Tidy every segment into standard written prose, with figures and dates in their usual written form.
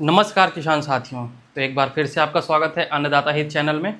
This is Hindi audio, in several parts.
नमस्कार किसान साथियों। तो एक बार फिर से आपका स्वागत है अन्नदाता हित चैनल में।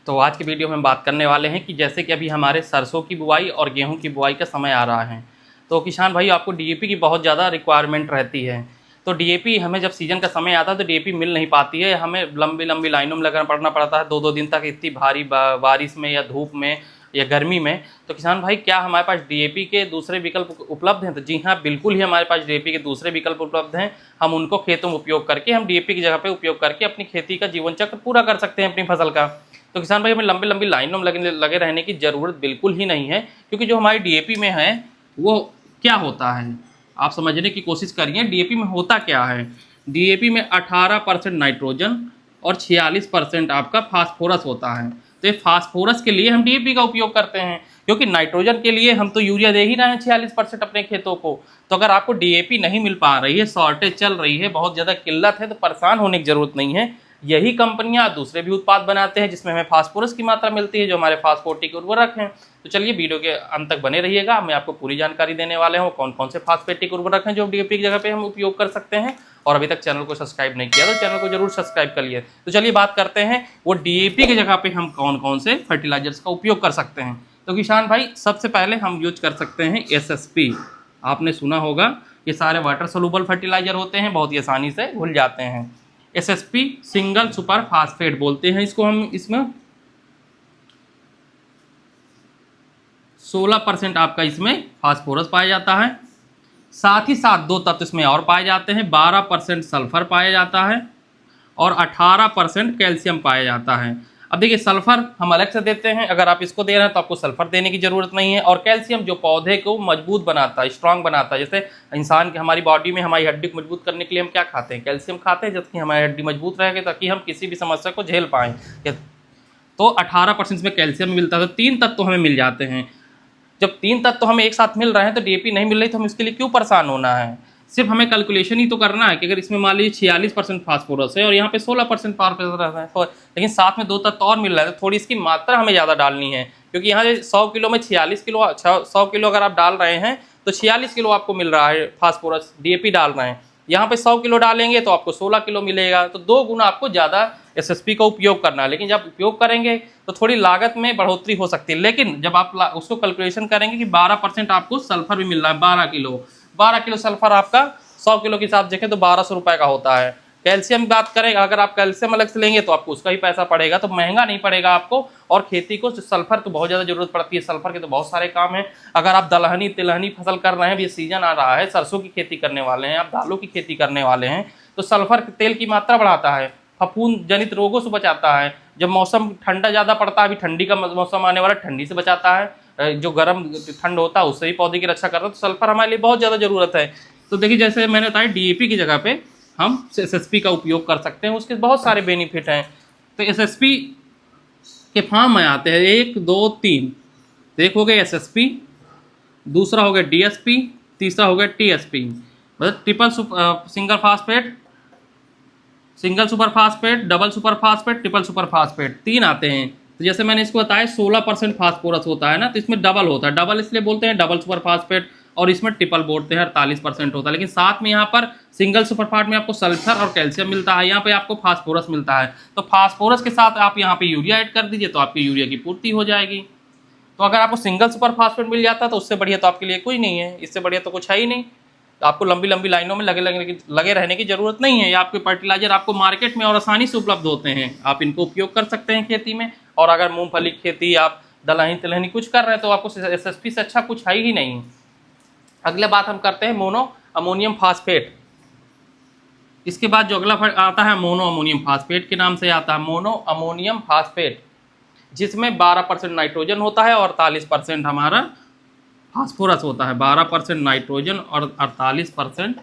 तो आज की वीडियो में हम बात करने वाले हैं कि जैसे कि अभी हमारे सरसों की बुआई और गेहूं की बुआई का समय आ रहा है, तो किसान भाई आपको डीएपी की बहुत ज़्यादा रिक्वायरमेंट रहती है। तो डीएपी हमें जब सीज़न का समय आता है तो डीएपी मिल नहीं पाती है, हमें लंबी लंबी लाइनों में लगना पड़ना पड़ता है, 2-2 दिन तक इतनी भारी बारिश में या धूप में या गर्मी में। तो किसान भाई क्या हमारे पास डीएपी के दूसरे विकल्प उपलब्ध हैं? तो जी हाँ, बिल्कुल ही हमारे पास डीएपी के दूसरे विकल्प उपलब्ध हैं। हम उनको खेतों में उपयोग करके, हम डीएपी की जगह पे उपयोग करके अपनी खेती का जीवन चक्र पूरा कर सकते हैं अपनी फसल का। तो किसान भाई हमें लंबी लंबी लाइनों में लगे रहने की ज़रूरत बिल्कुल ही नहीं है, क्योंकि जो हमारी डीएपी में है वो क्या होता है आप समझने की कोशिश करिए। डीएपी में होता क्या है? डीएपी में 18% नाइट्रोजन और 46% आपका फास्फोरस होता है। तो ये फास्फोरस के लिए हम डीएपी का उपयोग करते हैं, क्योंकि नाइट्रोजन के लिए हम तो यूरिया दे ही रहे हैं 46% अपने खेतों को। तो अगर आपको डीएपी नहीं मिल पा रही है, शॉर्टेज चल रही है, बहुत ज़्यादा किल्लत है, तो परेशान होने की ज़रूरत नहीं है। यही कंपनियां दूसरे भी उत्पाद बनाते हैं जिसमें हमें फास्फोरस की मात्रा मिलती है, जो हमारे फास्फोटिक उर्वरक हैं। तो चलिए वीडियो के अंत तक बने रहिएगा, मैं आपको पूरी जानकारी देने वाले हूँ कौन कौन से फास्फेटिक उर्वरक हैं जो डीएपी की जगह पे हम उपयोग कर सकते हैं। और अभी तक चैनल को सब्सक्राइब नहीं किया तो चैनल को जरूर सब्सक्राइब कर लिए। तो चलिए बात करते हैं वो डीएपी की जगह पे हम कौन कौन से फर्टिलाइजर्स का उपयोग कर सकते हैं। तो किसान भाई सबसे पहले हम यूज कर सकते हैं एसएसपी। आपने सुना होगा, ये सारे वाटर सोलुबल फर्टिलाइजर होते हैं, बहुत ही आसानी से घुल जाते हैं। एसएसपी सिंगल सुपर फास्फेट बोलते हैं इसको हम। इसमें 16% आपका इसमें फास्फोरस पाया जाता है, साथ ही साथ 2 तत्व इसमें और पाए जाते हैं। 12% सल्फर पाया जाता है और 18% कैल्शियम पाया जाता है। अब देखिए, सल्फर हम अलग से देते हैं, अगर आप इसको दे रहे हैं तो आपको सल्फर देने की ज़रूरत नहीं है। और कैल्शियम जो पौधे को मजबूत बनाता है, स्ट्रांग बनाता है। जैसे इंसान की हमारी बॉडी में हमारी हड्डी को मजबूत करने के लिए हम क्या खाते हैं? कैल्शियम खाते हैं, जिसकी हमारी हड्डी मजबूत रहेगी ताकि हम किसी भी समस्या को झेल पाएँ। तो 18% में कैल्शियम मिलता है। तो 3 तत्व हमें मिल जाते हैं। जब 3 तत्व हमें एक साथ मिल रहे हैं तो डीएपी नहीं मिल रही, तो हम इसके लिए क्यों परेशान होना है? सिर्फ हमें कैलकुलेशन ही तो करना है कि अगर इसमें मान लीजिए 46% फास्फोरस है और यहाँ पे 16% फास्फोरस रहता है, लेकिन साथ में 2 तत्व और मिल रहा है, तो थोड़ी इसकी मात्रा हमें ज़्यादा डालनी है। क्योंकि यहाँ 100 किलो में 46 किलो, 100 किलो अगर आप डाल रहे हैं तो 46 किलो आपको मिल रहा है फास्फोरस, डीएपी डाल रहे हैं। यहाँ पे 100 किलो डालेंगे तो आपको 16 किलो मिलेगा। तो 2 गुना आपको ज़्यादा एसएसपी का उपयोग करना है। लेकिन जब उपयोग करेंगे तो थोड़ी लागत में बढ़ोतरी हो सकती है, लेकिन जब आप उसको कैलकुलेशन करेंगे कि 12% आपको सल्फर भी मिल रहा है, 12 किलो सल्फर आपका 100 किलो के हिसाब देखें तो 1200 रुपये का होता है। कैल्शियम की बात करें, अगर आप कैल्शियम अलग से लेंगे तो आपको उसका ही पैसा पड़ेगा, तो महंगा नहीं पड़ेगा आपको। और खेती को सल्फर तो बहुत ज़्यादा जरूरत पड़ती है, सल्फर के तो बहुत सारे काम हैं। अगर आप दलहनी तिलहनी फसल कर रहे हैं, ये सीजन आ रहा है, सरसों की खेती करने वाले हैं, आप दालों की खेती करने वाले हैं, तो सल्फर तेल की मात्रा बढ़ाता है, फफूंद जनित रोगों से बचाता है। जब मौसम ठंडा ज़्यादा पड़ता है, अभी ठंडी का मौसम आने वाला, ठंडी से बचाता है, जो गर्म ठंड होता है उससे भी पौधे की रक्षा करता है। तो सल्फर हमारे लिए बहुत ज़्यादा ज़रूरत है। तो देखिए, जैसे मैंने बताया डीएपी की जगह पे हम एसएसपी का उपयोग कर सकते हैं, उसके बहुत सारे बेनिफिट हैं। तो एसएसपी के फॉर्म में आते हैं 1 2 3। तो एक हो गया एसएसपी, दूसरा हो गया डीएसपी, तीसरा हो गया टीएसपी, मतलब triple single phosphate, single super phosphate, double super phosphate, triple super phosphate, 3 आते हैं। तो जैसे मैंने इसको बताया 16% फास्फोरस होता है ना, तो इसमें डबल होता है। डबल इसलिए बोलते हैं डबल सुपर फास्फेट, और इसमें ट्रिपल बोलते हैं 48% होता है। लेकिन साथ में यहाँ पर सिंगल सुपरफास्फेट में आपको सल्फर और कैल्शियम मिलता है, यहाँ पे आपको फास्फोरस मिलता है। तो फास्फोरस के साथ आप यहाँ पे यूरिया ऐड कर दीजिए तो आपकी यूरिया की पूर्ति हो जाएगी। तो अगर आपको सिंगल सुपर फास्फेट मिल जाता है तो उससे बढ़िया तो आपके लिए कोई नहीं है, इससे बढ़िया तो कुछ है ही नहीं। तो आपको लंबी लंबी लाइनों में लगे रहने की जरूरत नहीं है। ये आपके फर्टिलाइजर आपको मार्केट में और आसानी से उपलब्ध होते हैं, आप इनको उपयोग कर सकते हैं खेती में। और अगर मूंगफली की खेती, आप दलहनी तिलहनी कुछ कर रहे हैं तो आपको एसएसपी से अच्छा कुछ है ही नहीं। अगले बात हम करते हैं मोनो अमोनियम फास्फेट। इसके बाद जो अगला आता है मोनो अमोनियम फास्फेट के नाम से आता है, मोनो अमोनियम फास्फेट, जिसमें 12% नाइट्रोजन होता है और 48% हमारा फास्फोरस होता है। 12% नाइट्रोजन और 48%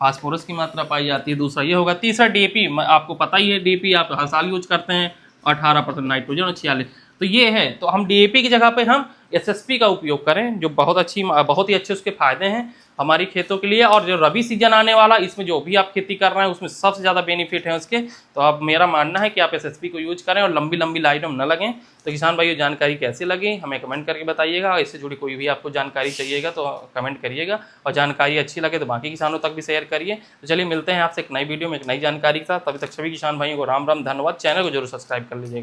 फास्फोरस की मात्रा पाई जाती है। दूसरा ये होगा। तीसरा डीएपी, आपको पता ही है डीएपी आप हर साल यूज करते हैं, 18% नाइट्रोजन और 46। तो ये है, तो हम डीएपी की जगह पे हम एसएसपी का उपयोग करें, जो बहुत ही अच्छे उसके फायदे हैं हमारी खेतों के लिए। और जो रबी सीजन आने वाला, इसमें जो भी आप खेती कर रहे हैं उसमें सबसे ज़्यादा बेनिफिट है उसके। तो अब मेरा मानना है कि आप एसएसपी को यूज करें और लंबी लंबी लाइन में न लगें। तो किसान भाई, ये जानकारी कैसी लगी हमें कमेंट करके बताइएगा। इससे जुड़ी कोई भी आपको जानकारी चाहिएगा तो कमेंट करिएगा, और जानकारी अच्छी लगे तो बाकी किसानों तक भी शेयर करिए। तो चलिए मिलते हैं आपसे एक नई वीडियो में एक नई जानकारी के साथ। तभी तक सभी किसान भाइयों को राम राम, धन्यवाद। चैनल को जरूर सब्सक्राइब कर लीजिएगा।